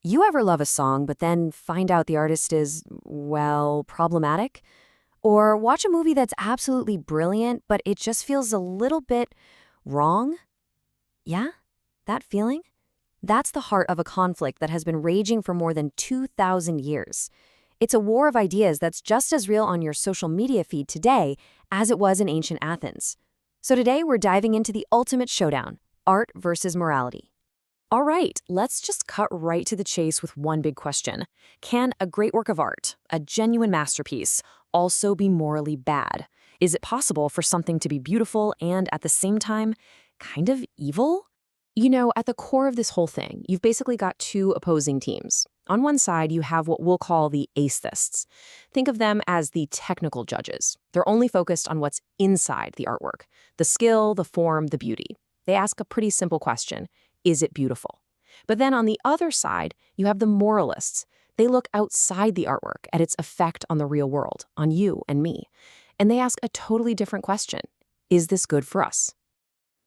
You ever love a song but then find out the artist is, well, problematic? Or watch a movie that's absolutely brilliant but it just feels a little bit wrong? Yeah? That feeling? That's the heart of a conflict that has been raging for more than 2,000 years. It's a war of ideas that's just as real on your social media feed today as it was in ancient Athens. So today we're diving into the ultimate showdown, art versus morality. All right, let's just cut right to the chase with one big question. Can a great work of art, a genuine masterpiece, also be morally bad? Is it possible for something to be beautiful and at the same time kind of evil? At the core of this whole thing, you've basically got two opposing teams. On one side, you have what we'll call the aesthetists. Think of them as the technical judges. They're only focused on what's inside the artwork, the skill, the form, the beauty. They ask a pretty simple question: is it beautiful? But then on the other side, you have the moralists. They look outside the artwork at its effect on the real world, on you and me. And they ask a totally different question: is this good for us?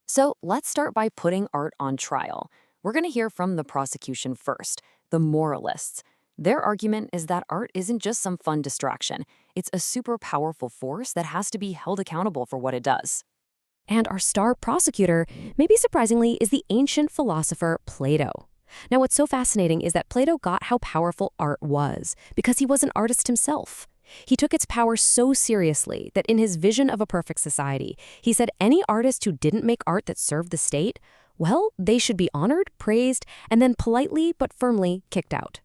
So let's start by putting art on trial. We're going to hear from the prosecution first, the moralists. Their argument is that art isn't just some fun distraction. It's a super powerful force that has to be held accountable for what it does. And our star prosecutor, maybe surprisingly, is the ancient philosopher Plato. Now, what's so fascinating is that Plato got how powerful art was because he was an artist himself. He took its power so seriously that in his vision of a perfect society, he said any artist who didn't make art that served the state, well, they should be honored, praised, and then politely but firmly kicked out.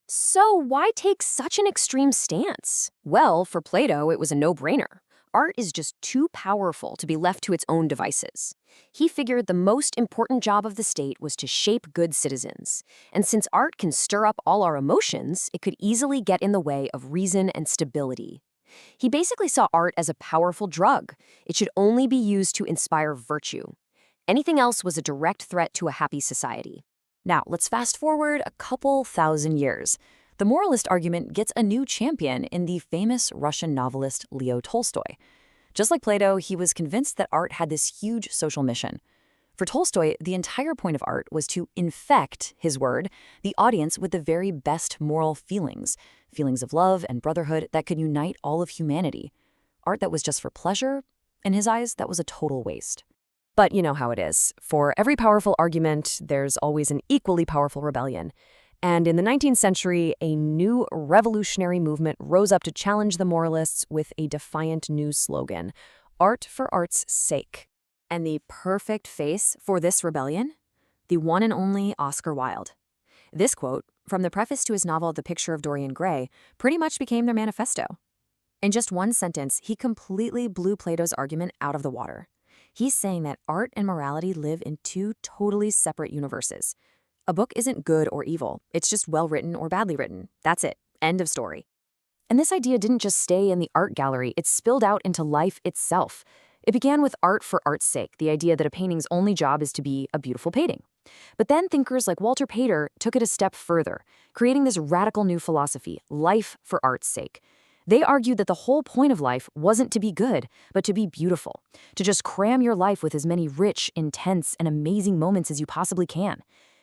So why take such an extreme stance? Well, for Plato, it was a no-brainer. Art is just too powerful to be left to its own devices. He figured the most important job of the state was to shape good citizens. And since art can stir up all our emotions, it could easily get in the way of reason and stability. He basically saw art as a powerful drug. It should only be used to inspire virtue. Anything else was a direct threat to a happy society. Now, let's fast forward a couple thousand years. The moralist argument gets a new champion in the famous Russian novelist Leo Tolstoy. Just like Plato, he was convinced that art had this huge social mission. For Tolstoy, the entire point of art was to infect, his word, the audience with the very best moral feelings, feelings of love and brotherhood that could unite all of humanity. Art that was just for pleasure, in his eyes, that was a total waste. But you know how it is. For every powerful argument, there's always an equally powerful rebellion. And in the 19th century, a new revolutionary movement rose up to challenge the moralists with a defiant new slogan: art for art's sake. And the perfect face for this rebellion? The one and only Oscar Wilde. This quote, from the preface to his novel The Picture of Dorian Gray, pretty much became their manifesto. In just one sentence, he completely blew Plato's argument out of the water. He's saying that art and morality live in two totally separate universes. A book isn't good or evil, it's just well-written or badly written. That's it. End of story. And this idea didn't just stay in the art gallery, it spilled out into life itself. It began with art for art's sake, the idea that a painting's only job is to be a beautiful painting. But then thinkers like Walter Pater took it a step further, creating this radical new philosophy, life for art's sake. They argued that the whole point of life wasn't to be good, but to be beautiful, to just cram your life with as many rich, intense, and amazing moments as you possibly can.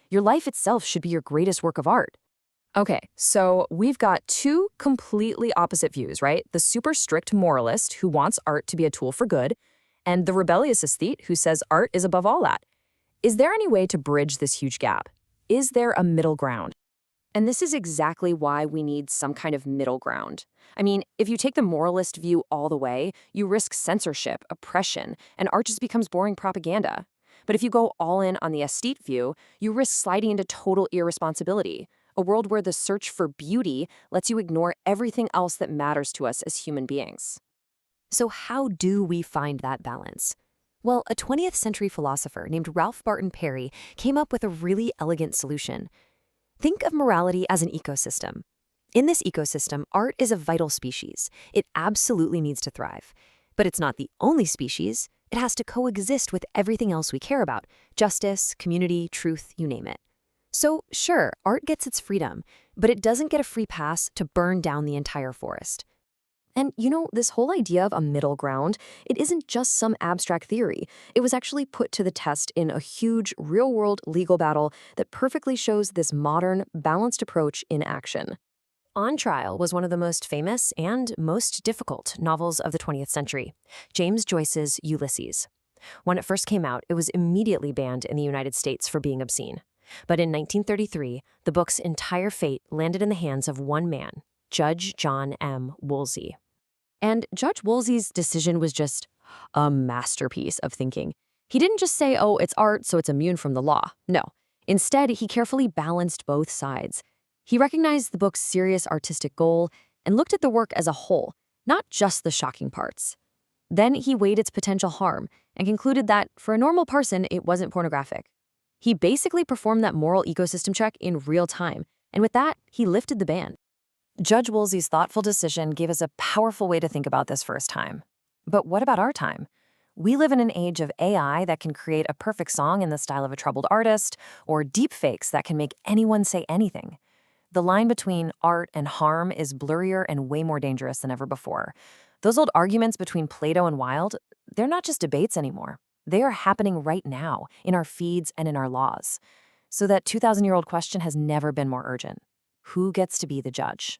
Your life itself should be your greatest work of art. Okay, so we've got two completely opposite views, right? The super strict moralist who wants art to be a tool for good, and the rebellious aesthete who says art is above all that. Is there any way to bridge this huge gap? Is there a middle ground? And this is exactly why we need some kind of middle ground. I mean, if you take the moralist view all the way, you risk censorship, oppression, and art just becomes boring propaganda. But if you go all in on the aesthete view, you risk sliding into total irresponsibility, a world where the search for beauty lets you ignore everything else that matters to us as human beings. So how do we find that balance? Well, a 20th century philosopher named Ralph Barton Perry came up with a really elegant solution. Think of morality as an ecosystem. In this ecosystem, art is a vital species. It absolutely needs to thrive. But it's not the only species. It has to coexist with everything else we care about: justice, community, truth, you name it. So, sure, art gets its freedom, but it doesn't get a free pass to burn down the entire forest. And this whole idea of a middle ground, it isn't just some abstract theory. It was actually put to the test in a huge real-world legal battle that perfectly shows this modern, balanced approach in action. On Trial was one of the most famous and most difficult novels of the 20th century, James Joyce's Ulysses. When it first came out, it was immediately banned in the United States for being obscene. But in 1933, the book's entire fate landed in the hands of one man, Judge John M. Woolsey. And Judge Woolsey's decision was just a masterpiece of thinking. He didn't just say, oh, it's art, so it's immune from the law. No. Instead, he carefully balanced both sides. He recognized the book's serious artistic goal and looked at the work as a whole, not just the shocking parts. Then he weighed its potential harm and concluded that, for a normal person, it wasn't pornographic. He basically performed that moral ecosystem check in real time, and with that, he lifted the ban. Judge Woolsey's thoughtful decision gave us a powerful way to think about this first time. But what about our time? We live in an age of AI that can create a perfect song in the style of a troubled artist, or deepfakes that can make anyone say anything. The line between art and harm is blurrier and way more dangerous than ever before. Those old arguments between Plato and Wilde, they're not just debates anymore. They are happening right now, in our feeds and in our laws. So that 2,000-year-old question has never been more urgent. Who gets to be the judge?